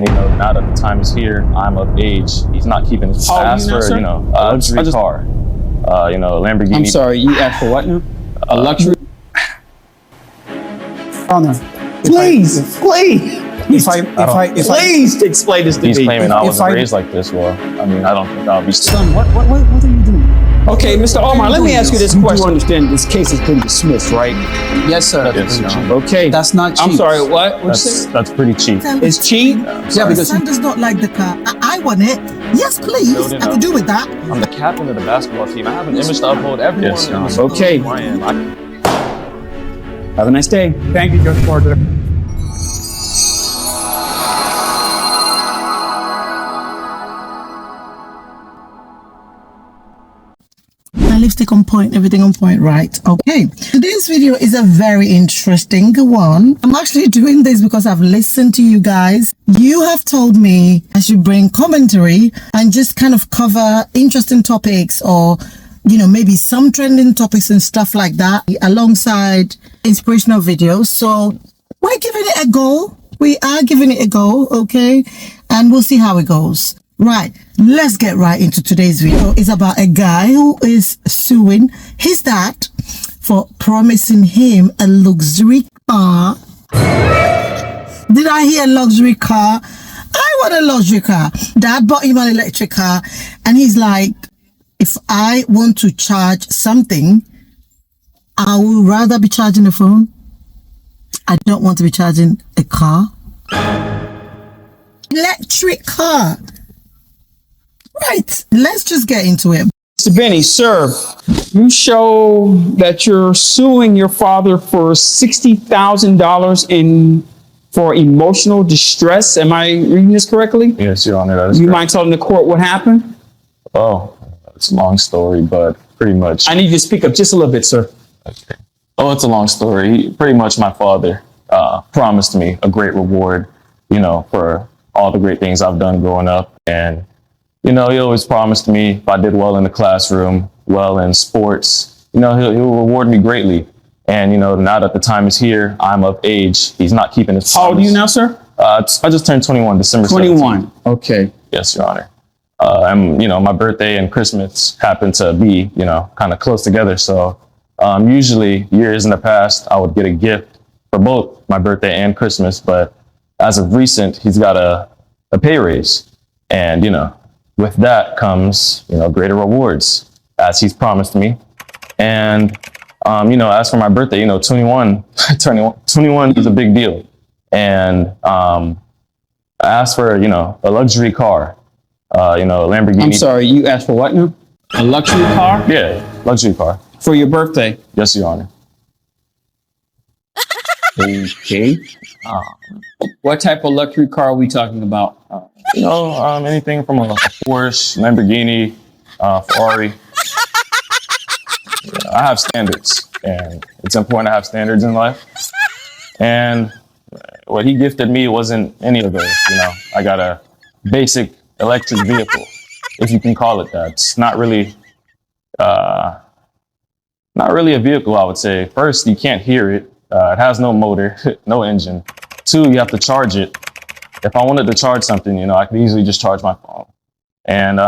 Now that the time is here, I'm of age. He's not keeping his ask for, a luxury car. Lamborghini. I'm sorry, you asked for what now? A luxury? Please. Please explain this to me. He's claiming I wasn't raised like this. Well, I don't think I'll be. Son, what are you doing? Okay, Mr. Omar, let me ask you this question. You understand this case has been dismissed, right? Yes, sir. Okay. That's not cheap. I'm sorry, what? That's pretty cheap. It's cheap? Yeah, because son does not like the car. I want it. Yes, please. I can do with that. I'm the captain of the basketball team. I have an image to uphold. Everyone. Okay. Have a nice day. Thank you, Judge Porter. My lipstick on point, everything on point, right? Okay. Today's video is a very interesting one. I'm actually doing this because I've listened to you guys. You have told me I should bring commentary and just kind of cover interesting topics or, maybe some trending topics and stuff like that alongside inspirational videos. So we're giving it a go. We are giving it a go, okay? And we'll see how it goes. Right, let's get right into today's video. It's about a guy who is suing his dad for promising him a luxury car. Did I hear luxury car? I want a luxury car. Dad bought him an electric car and he's like, if I want to charge something, I would rather be charging the phone. I don't want to be charging a car. Electric car. Right, let's just get into it. Mr. Benny, sir, you show that you're suing your father for $60,000 for emotional distress. Am I reading this correctly? Yes, Your Honor. That is you correct. mind telling the court what happened? Oh, it's a long story, but pretty much. I need you to speak up just a little bit, sir. Okay. Oh, it's a long story. Pretty much my father promised me a great reward, for all the great things I've done growing up. And he always promised me if I did well in the classroom, well in sports, he'll reward me greatly. And, now that the time is here, I'm of age. He's not keeping his promise. How old are you now, sir? I just turned 21, December 21. 17th. Okay. Yes, Your Honor. And, my birthday and Christmas happen to be, kind of close together. So usually years in the past, I would get a gift for both my birthday and Christmas. But as of recent, he's got a pay raise. And, with that comes, greater rewards, as he's promised me. And, as for my birthday, 21 is a big deal. And I asked for, a luxury car, a Lamborghini. I'm sorry, you asked for what now? A luxury car? Yeah, luxury car. For your birthday? Yes, Your Honor. Okay. What type of luxury car are we talking about? Anything from a Porsche, Lamborghini, Ferrari. I have standards, and it's important to have standards in life. And what he gifted me wasn't any of those. I got a basic electric vehicle, if you can call it that. It's not really a vehicle, I would say. First, you can't hear it. It has no motor, no engine. 2, you have to charge it. If I wanted to charge something, I could easily just charge my phone. And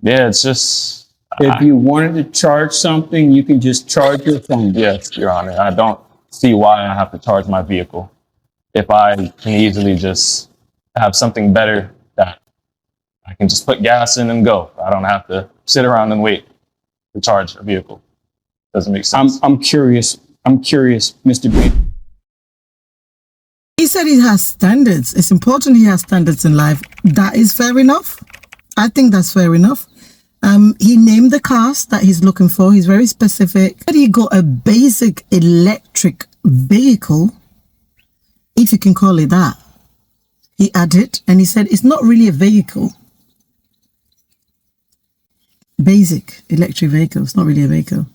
it's just. If you wanted to charge something, you can just charge your phone. Yes, Your Honor. I don't see why I have to charge my vehicle if I can easily just have something better that I can just put gas in and go. I don't have to sit around and wait to charge a vehicle. Doesn't make sense. I'm curious, Mr. B. He said he has standards. It's important he has standards in life. That is fair enough. I think that's fair enough. He named the cars that he's looking for. He's very specific. But he got a basic electric vehicle, if you can call it that. He added, and he said it's not really a vehicle. Basic electric vehicle. It's not really a vehicle.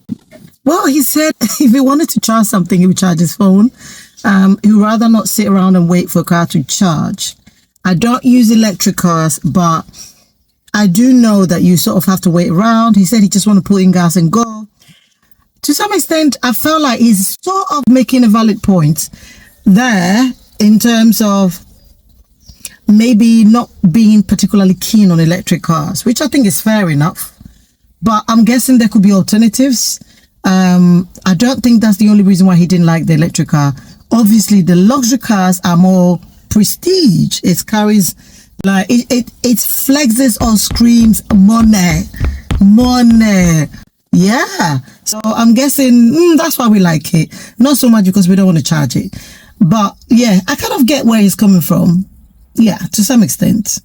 Well, he said if he wanted to charge something, he would charge his phone. He would rather not sit around and wait for a car to charge. I don't use electric cars, but I do know that you sort of have to wait around. He said he just want to put in gas and go. To some extent, I felt like he's sort of making a valid point there in terms of maybe not being particularly keen on electric cars, which I think is fair enough. But I'm guessing there could be alternatives. I don't think that's the only reason why he didn't like the electric car. Obviously, the luxury cars are more prestige. It carries like it flexes or screams money. Yeah. So I'm guessing that's why we like it. Not so much because we don't want to charge it. But yeah, I kind of get where he's coming from. Yeah, to some extent.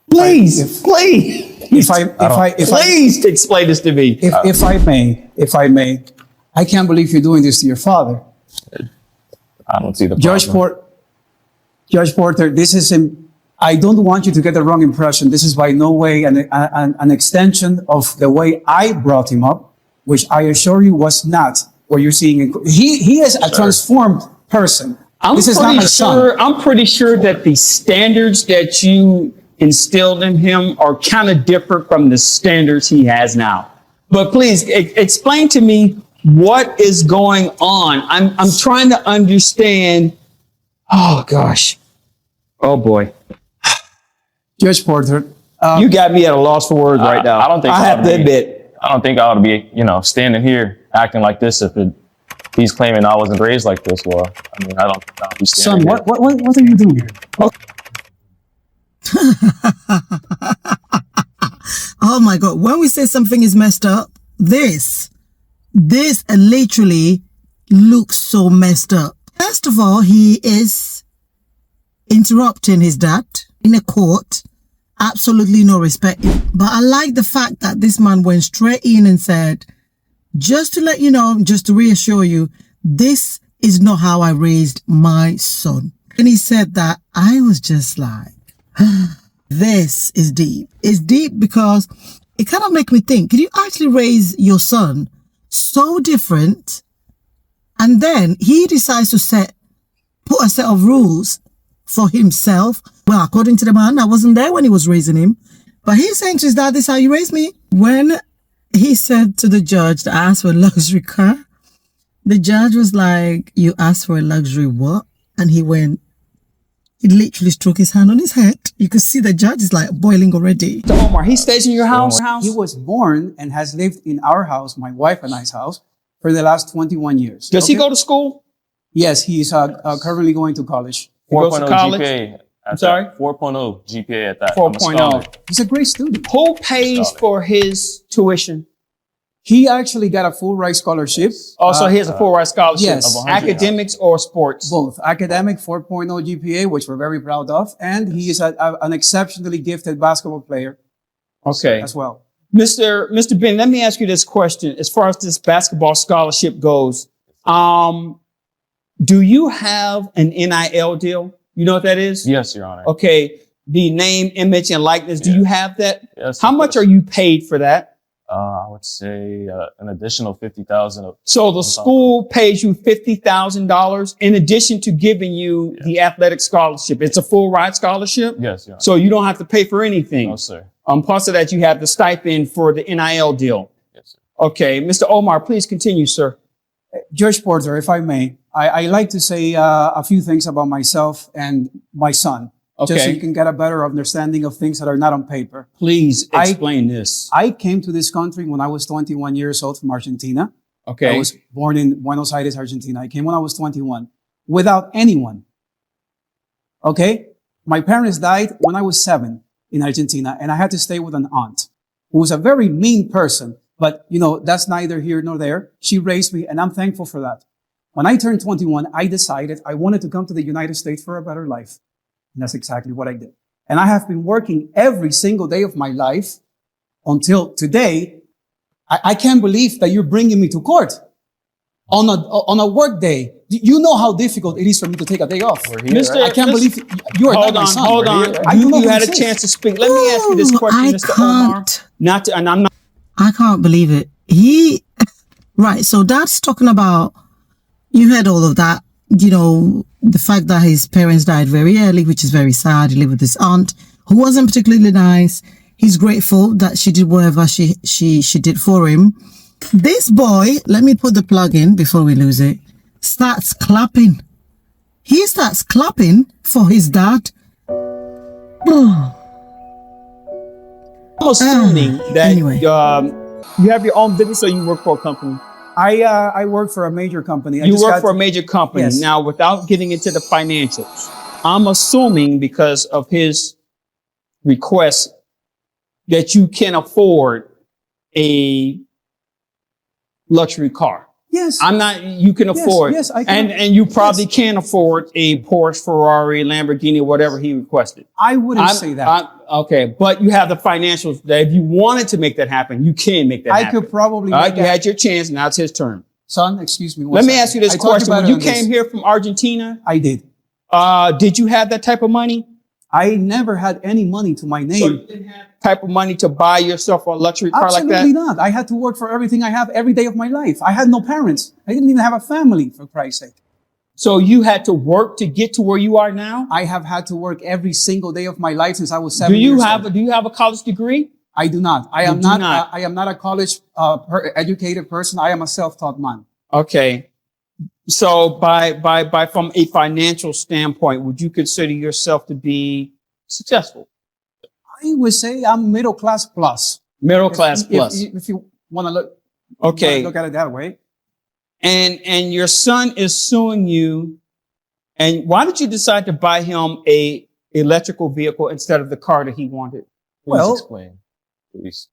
Please, please explain this to me. If I may, I can't believe you're doing this to your father. I don't see the problem. Judge Porter, this is I don't want you to get the wrong impression. This is by no way an extension of the way I brought him up, which I assure you was not what you're seeing. He is a transformed person. This is not my son. I'm pretty sure that the standards that you instilled in him are kind of different from the standards he has now. But please explain to me what is going on. I'm trying to understand. Oh gosh. Oh boy. Judge Porter, you got me at a loss for words right now. I don't think I have to admit. I don't think I ought to be, standing here acting like this if he's claiming I wasn't raised like this. Well, I mean, I don't think I'll be standing son, what are you doing here? Oh my God. When we say something is messed up, this literally looks so messed up. First of all, he is interrupting his dad in a court. Absolutely no respect. But I like the fact that this man went straight in and said, just to let you know, just to reassure you, this is not how I raised my son. And he said that. I was just like, this is deep. It's deep because it kind of makes me think, could you actually raise your son so different? And then he decides to put a set of rules for himself. Well, according to the man, I wasn't there when he was raising him, but he's saying to his dad, this is how you raised me. When he said to the judge to ask for a luxury car, the judge was like, you asked for a luxury what? And he literally struck his hand on his head. You could see the judge is like boiling already. So Omar, he stays in your house? He was born and has lived in our house, my wife and I's house, for the last 21 years. Does he go to school? Yes, he's currently going to college. 4.0 college? GPA. I'm sorry? 4.0 GPA at that. 4.0. He's a great student. Who pays for his tuition? He actually got a full ride scholarship. Also, he has a full ride scholarship. Yes. Academics or sports? Both. Academic 4.0 GPA, which we're very proud of. And he is an exceptionally gifted basketball player. Okay. As well. Mr. Ben, let me ask you this question. As far as this basketball scholarship goes, do you have an NIL deal? You know what that is? Yes, Your Honor. Okay. The name, image, and likeness. Do you have that? Yes. How much are you paid for that? I would say an additional $50,000. So the school pays you $50,000 in addition to giving you the athletic scholarship. It's a full ride scholarship. Yes, Your Honor. So you don't have to pay for anything. No, sir. Plus of that, you have the stipend for the NIL deal. Yes, sir. Okay, Mr. Omar, please continue, sir. Judge Porter, if I may, I like to say a few things about myself and my son. Okay. Just so you can get a better understanding of things that are not on paper. Please explain this. I came to this country when I was 21 years old from Argentina. Okay. I was born in Buenos Aires, Argentina. I came when I was 21 without anyone. Okay. My parents died when I was 7 in Argentina, and I had to stay with an aunt who was a very mean person. But, that's neither here nor there. She raised me, and I'm thankful for that. When I turned 21, I decided I wanted to come to the United States for a better life. And that's exactly what I did. And I have been working every single day of my life until today. I can't believe that you're bringing me to court on a work day. You know how difficult it is for me to take a day off. Mr. I can't believe you are not my son. Hold on. You had a chance to speak. Let me ask you this question, Mr. Omar. I can't believe it. Right. So that's talking about, you heard all of that, the fact that his parents died very early, which is very sad. He lived with his aunt, who wasn't particularly nice. He's grateful that she did whatever she did for him. This boy, let me put the plug in before we lose it, starts clapping. He starts clapping for his dad. I'm assuming that anyway. you have your own business or you work for a company. I work for a major company. You work for a major company. Yes. Now, without getting into the financials, I'm assuming because of his request that you can afford a luxury car. Yes. You can afford. Yes, I can. And you probably can afford a Porsche, Ferrari, Lamborghini, whatever he requested. I wouldn't say that. Okay, but you have the financials that if you wanted to make that happen, you can make that happen. I could probably. All right, you had your chance. Now it's his turn. Son, excuse me. Let me ask you this question. When you this. came here from Argentina, I did. did you have that type of money? I never had any money to my name. So you didn't have type of money to buy yourself a luxury car like that? Absolutely not. I had to work for everything I have every day of my life. I had no parents. I didn't even have a family, for Christ's sake. So you had to work to get to where you are now? I have had to work every single day of my life since I was 7 years old. Do you have a college degree? I do not. I am not a college educated person. I am a self-taught man. Okay. So by from a financial standpoint, would you consider yourself to be successful? I would say I'm middle class plus. Middle class plus. If you want to look, okay, look at it that way. And your son is suing you. And why did you decide to buy him a electrical vehicle instead of the car that he wanted? Please explain, please.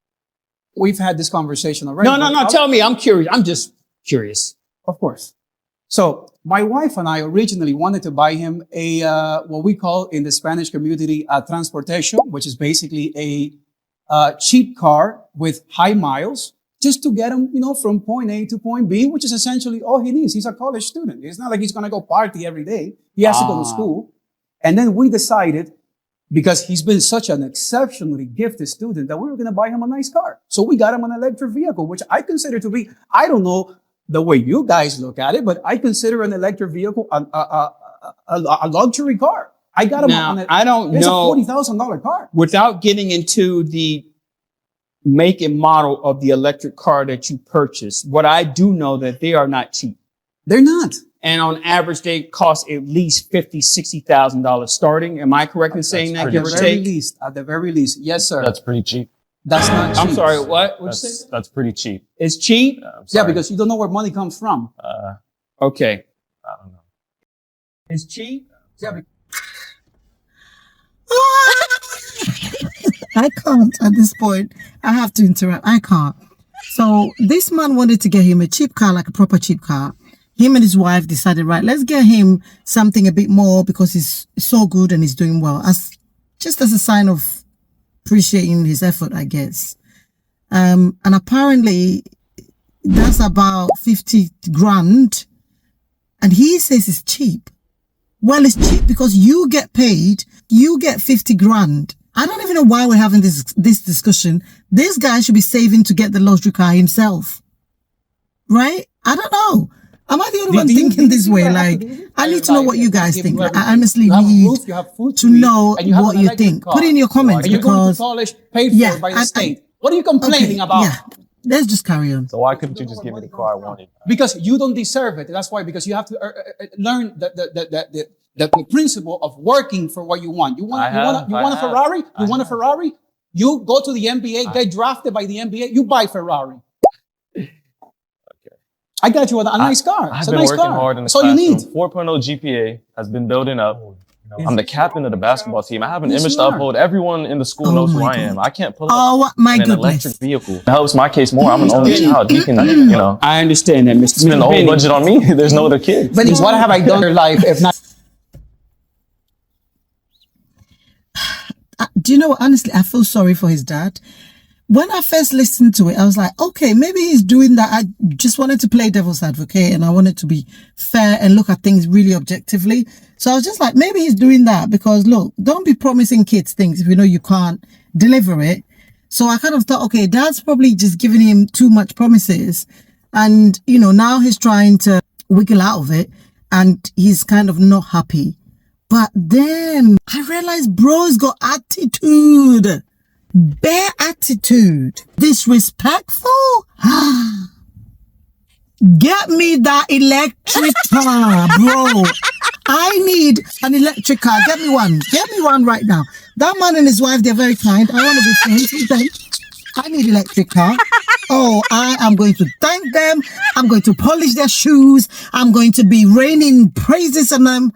We've had this conversation already. No. Tell me. I'm curious. I'm just curious. Of course. So my wife and I originally wanted to buy him a what we call in the Spanish community a transportation, which is basically a cheap car with high miles, just to get him, from point A to point B, which is essentially all he needs. He's a college student. It's not like he's going to go party every day. He has to go to school. And then we decided, because he's been such an exceptionally gifted student, that we were going to buy him a nice car. So we got him an electric vehicle, which I consider to be, I don't know the way you guys look at it, but I consider an electric vehicle a luxury car. I got him on it. I don't know. It's a $40,000 car. Without getting into the make and model of the electric car that you purchased, what I do know that they are not cheap. They're not. And on average, they cost at least $50,000, $60,000 starting. Am I correct in saying that? At the very least. Yes, sir. That's pretty cheap. That's not cheap. I'm sorry, what? That's pretty cheap. It's cheap? Yeah, because you don't know where money comes from. Okay. I don't know. It's cheap? Yeah. I can't at this point. I have to interrupt. I can't. So this man wanted to get him a cheap car, like a proper cheap car. Him and his wife decided, right, let's get him something a bit more because he's so good and he's doing well. Just as a sign of appreciating his effort, I guess. And apparently that's about 50 grand. And he says it's cheap. Well, it's cheap because you get paid, you get 50 grand. I don't even know why we're having this discussion. This guy should be saving to get the luxury car himself. Right? I don't know. Am I the only one thinking this way? Like, I need to know what you guys think. Like, I honestly need to know what you think. Put in your comments because... You're going to college paid for by the state. What are you complaining about? Yeah. Let's just carry on. So why couldn't you just give me the car I wanted? Because you don't deserve it. That's why. Because you have to learn the principle of working for what you want. You want a Ferrari? You want a Ferrari? You go to the NBA, get drafted by the NBA, you buy Ferrari. I got you a nice car. I've been working hard in the classroom. You need 4.0 GPA has been building up. I'm the captain of the basketball team. I have an image to uphold. Everyone in the school knows who I am. I can't pull up an electric vehicle. It helps my case more. I'm an only child. You can, I understand that, Mr. Spend the whole budget on me. There's no other kid. But what have I done in your life if not? Do you know what? Honestly, I feel sorry for his dad. When I first listened to it, I was like, okay, maybe he's doing that. I just wanted to play devil's advocate and I wanted to be fair and look at things really objectively. So I was just like, maybe he's doing that because look, don't be promising kids things if you know you can't deliver it. So I kind of thought, okay, dad's probably just giving him too much promises. And, now he's trying to wiggle out of it and he's kind of not happy. But then I realized bro's got attitude. Bare attitude. Disrespectful? Get me that electric car, bro. I need an electric car. Get me one. Get me one right now. That man and his wife, they're very kind. I want to be friends with them. I need electric car. Oh, I am going to thank them. I'm going to polish their shoes. I'm going to be raining praises on them.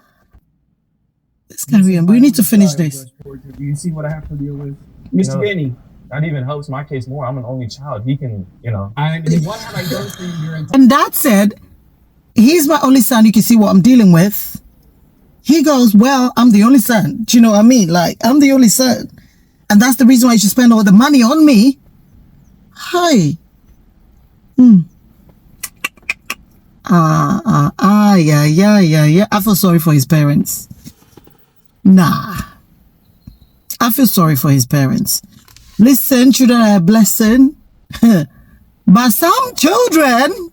Let's carry on. We need to finish this. Do you see what I have to deal with? Mr. Benny. That even helps my case more. I'm an only child. He can, What have I done for you your entire And that said, he's my only son. You can see what I'm dealing with. He goes, well, I'm the only son. Do you know what I mean? Like, I'm the only son. And that's the reason why you should spend all the money on me. Hi. Yeah. I feel sorry for his parents. Nah. I feel sorry for his parents. Listen, children are a blessing. But some children,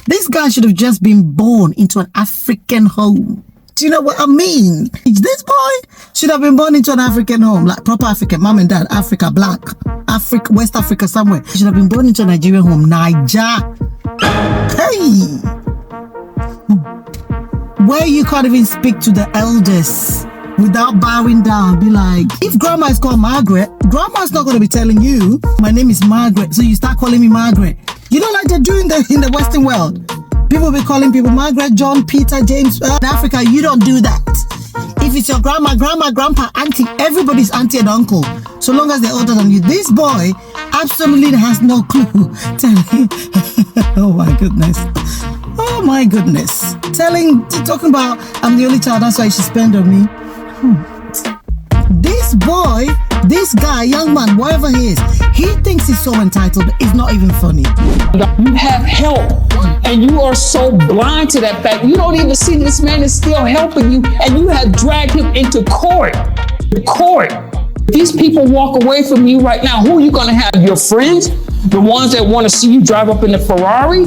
this guy should have just been born into an African home. Do you know what I mean? This boy should have been born into an African home, like proper African, mom and dad, Africa, black, Africa, West Africa somewhere. He should have been born into a Nigerian home, Niger. Hey! Where you can't even speak to the elders without bowing down. Be like, if grandma is called Margaret, grandma's not going to be telling you, my name is Margaret, so you start calling me Margaret. You know, like they're doing in the Western world. People be calling people Margaret, John, Peter, James. In Africa, you don't do that. If it's your grandma, grandpa, auntie, everybody's auntie and uncle. So long as they're older than you. This boy absolutely has no clue. Oh my goodness. Oh my goodness. Talking about I'm the only child, that's why you should spend on me. This boy, this guy, young man, whatever he is, he thinks he's so entitled. It's not even funny. You have help, and you are so blind to that fact. You don't even see this man is still helping you, and you have dragged him into court. These people walk away from you right now. Who are you going to have? Your friends? The ones that want to see you drive up in the Ferrari?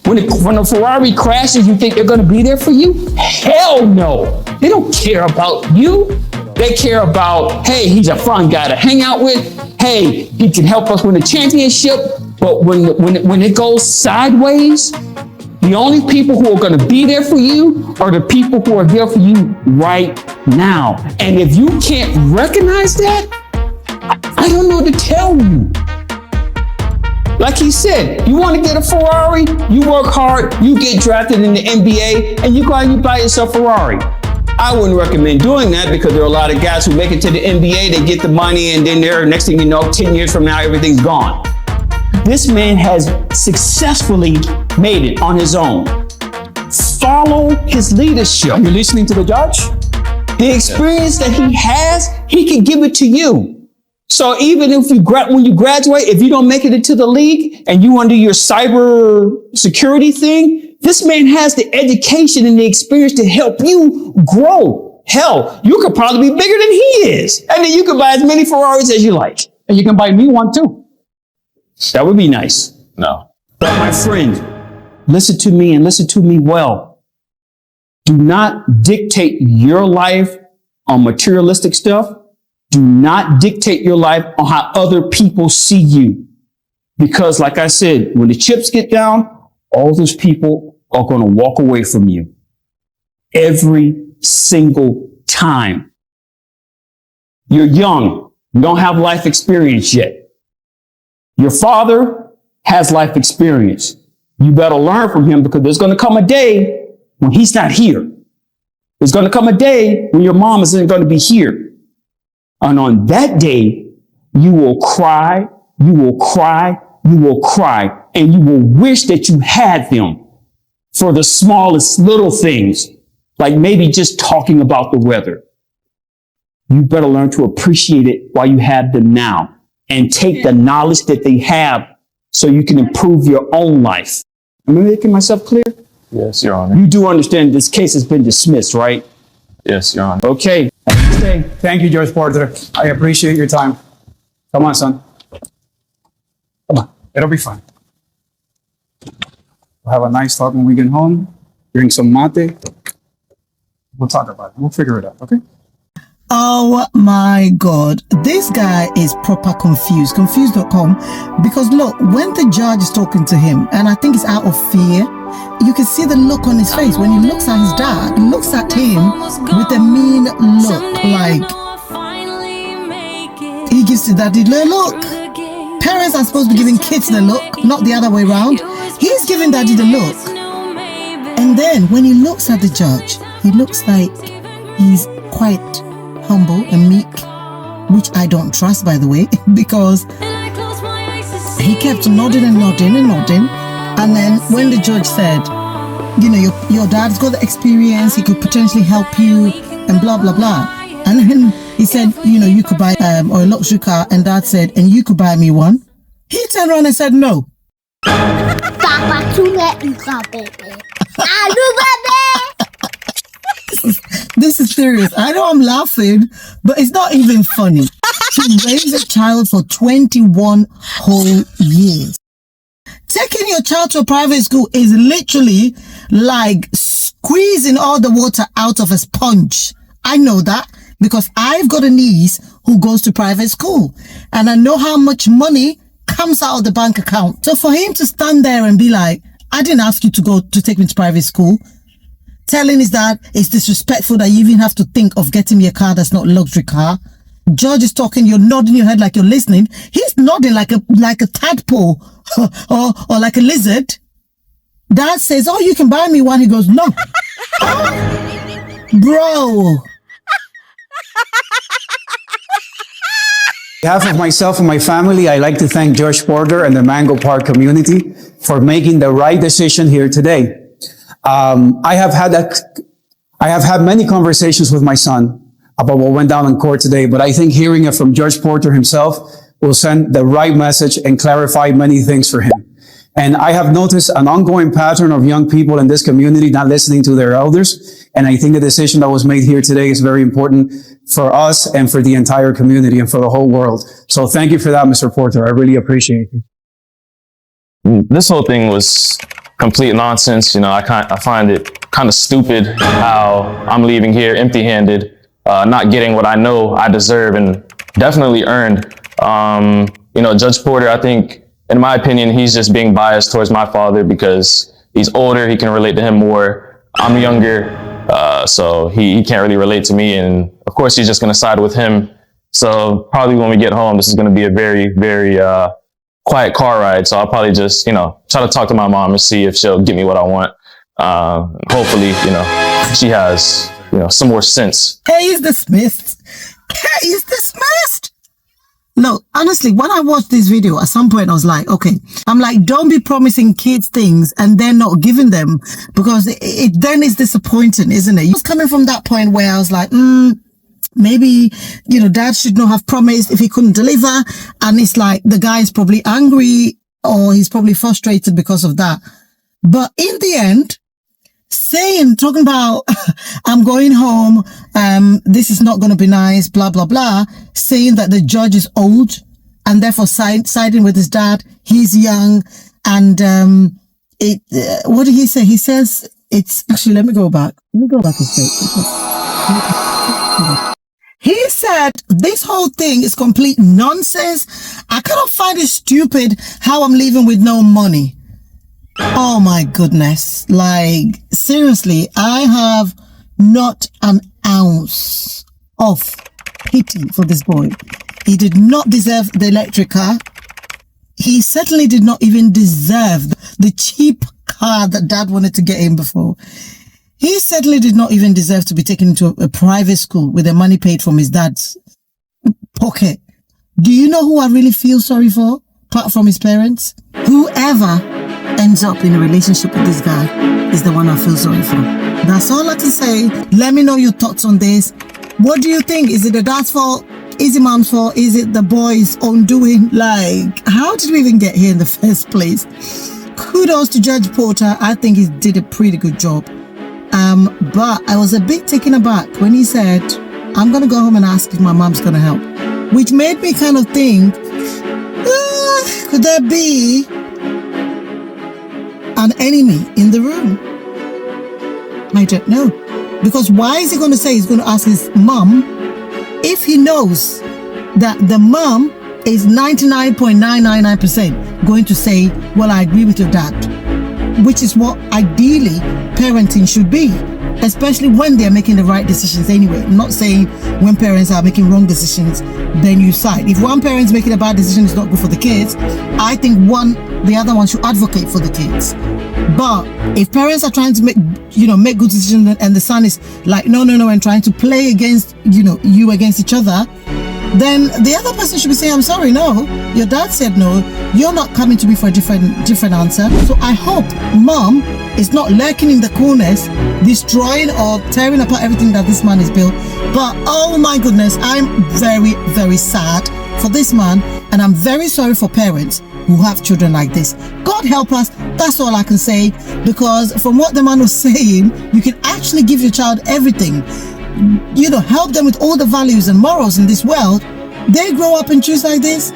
When the Ferrari crashes, you think they're going to be there for you? Hell no. They don't care about you. They care about, hey, he's a fun guy to hang out with. Hey, he can help us win the championship. But when it goes sideways, the only people who are going to be there for you are the people who are there for you right now. And if you can't recognize that, I don't know what to tell you. Like he said, you want to get a Ferrari, you work hard, you get drafted in the NBA, and you go out and you buy yourself a Ferrari. I wouldn't recommend doing that because there are a lot of guys who make it to the NBA, they get the money, and then next thing you know, 10 years from now, everything's gone. This man has successfully made it on his own. Follow his leadership. You're listening to the judge? The experience that he has, he can give it to you. So even if when you graduate, if you don't make it into the league and you under your cyber security thing, this man has the education and the experience to help you grow. Hell, you could probably be bigger than he is. And then you can buy as many Ferraris as you like. And you can buy me one too. That would be nice. No. But my friend, listen to me and listen to me well. Do not dictate your life on materialistic stuff. Do not dictate your life on how other people see you. Because like I said, when the chips get down, all those people are going to walk away from you. Every single time. You're young. You don't have life experience yet. Your father has life experience. You better learn from him because there's going to come a day when he's not here. There's going to come a day when your mom isn't going to be here. And on that day, you will cry, you will cry, you will cry, and you will wish that you had them for the smallest little things, like maybe just talking about the weather. You better learn to appreciate it while you have them now and take the knowledge that they have so you can improve your own life. Am I making myself clear? Yes, Your Honor. You do understand this case has been dismissed, right? Yes, Your Honor. Okay. Thank you, George Porter. I appreciate your time. Come on, son. Come on. It'll be fine. We'll have a nice talk when we get home. Drink some mate. We'll talk about it. We'll figure it out, okay? Oh my God. This guy is proper confused. Confused.com. Because look, when the judge is talking to him, and I think it's out of fear, you can see the look on his face when he looks at his dad. He looks at him with a mean look, like he gives to daddy the look. Parents are supposed to be giving kids the look, not the other way around. He's giving daddy the look. And then when he looks at the judge, he looks like he's quite humble and meek, which I don't trust, by the way, because he kept nodding and nodding and nodding. And then when the judge said, you know, your dad's got the experience, he could potentially help you and blah, blah, blah. And then he said, you know, you could buy or a luxury car. And dad said, and you could buy me one. He turned around and said, no. Papa, tu baby. This is serious. I know I'm laughing, but it's not even funny. To raise a child for 21 whole years. Taking your child to a private school is literally like squeezing all the water out of a sponge. I know that because I've got a niece who goes to private school and I know how much money comes out of the bank account. So for him to stand there and be like, I didn't ask you to take me to private school, telling his dad it's disrespectful that you even have to think of getting me a car that's not a luxury car. George is talking, you're nodding your head like you're listening. He's nodding like a tadpole or like a lizard. Dad says, oh, you can buy me one. He goes, no. Bro. On behalf of myself and my family, I'd like to thank George Porter and the Mango Park community for making the right decision here today. I have had many conversations with my son about what went down in court today, but I think hearing it from George Porter himself will send the right message and clarify many things for him. And I have noticed an ongoing pattern of young people in this community not listening to their elders. And I think the decision that was made here today is very important for us and for the entire community and for the whole world. So thank you for that, Mr. Porter. I really appreciate it. This whole thing was complete nonsense. You know, I find it kind of stupid how I'm leaving here empty-handed, not getting what I know I deserve and definitely earned. You know, Judge Porter, I think, in my opinion, he's just being biased towards my father because he's older, he can relate to him more. I'm younger, so he can't really relate to me. And of course, he's just going to side with him. So probably when we get home, this is going to be a very, very quiet car ride. So I'll probably just, you know, try to talk to my mom and see if she'll give me what I want. Hopefully, you know, she has, you know, some more sense. Case dismissed. Case dismissed. Look, honestly, when I watched this video, at some point I was like, okay, I'm like, don't be promising kids things and then not giving them, because it then is disappointing, isn't it? I was coming from that point where I was like, maybe, you know, dad should not have promised if he couldn't deliver. And it's like, the guy is probably angry or he's probably frustrated because of that. But in the end, talking about, I'm going home, this is not going to be nice, blah, blah, blah, saying that the judge is old and therefore siding with his dad, he's young. And, what did he say? He says, it's actually, let me go back and say, he said, this whole thing is complete nonsense. I cannot find it stupid how I'm leaving with no money. Oh my goodness. Like, seriously, I have not an ounce of pity for this boy. He did not deserve the electric car. He certainly did not even deserve the cheap car that dad wanted to get him before. He certainly did not even deserve to be taken to a private school with the money paid from his dad's pocket. Do you know who I really feel sorry for, apart from his parents? Whoever ends up in a relationship with this guy is the one I feel sorry for. That's all I can say. Let me know your thoughts on this. What do you think? Is it the dad's fault? Is it mom's fault? Is it the boy's own doing? Like, how did we even get here in the first place? Kudos to Judge Porter. I think he did a pretty good job. But I was a bit taken aback when he said, I'm going to go home and ask if my mom's going to help. Which made me kind of think, could there be an enemy in the room? I don't know. Because why is he going to say he's going to ask his mom if he knows that the mom is 99.999% going to say, well, I agree with your dad. which is what ideally parenting should be, especially when they're making the right decisions anyway. I'm not saying when parents are making wrong decisions, then you side. If one parent's making a bad decision, it's not good for the kids, I think the other one should advocate for the kids. But if parents are trying to make good decisions and the son is like, no, and trying to play against, you against each other, then the other person should be saying, I'm sorry, no, your dad said no, you're not coming to me for a different answer. So I hope mom is not lurking in the corners, destroying or tearing apart everything that this man has built. But oh my goodness, I'm very, very sad for this man, and I'm very sorry for parents who have children like this. God help us, that's all I can say, because from what the man was saying, you can actually give your child everything, help them with all the values and morals in this world. They grow up and choose like this.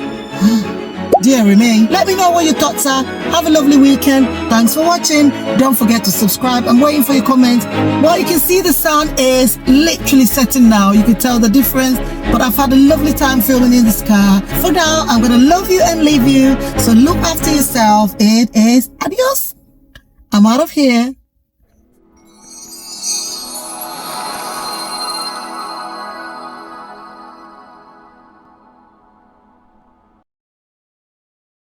Dear me. Let me know what your thoughts are. Have a lovely weekend. Thanks for watching. Don't forget to subscribe. I'm waiting for your comments. Well, you can see the sun is literally setting now. You can tell the difference. But I've had a lovely time filming in this car. For now, I'm going to love you and leave you. So look after yourself. It is adios. I'm out of here.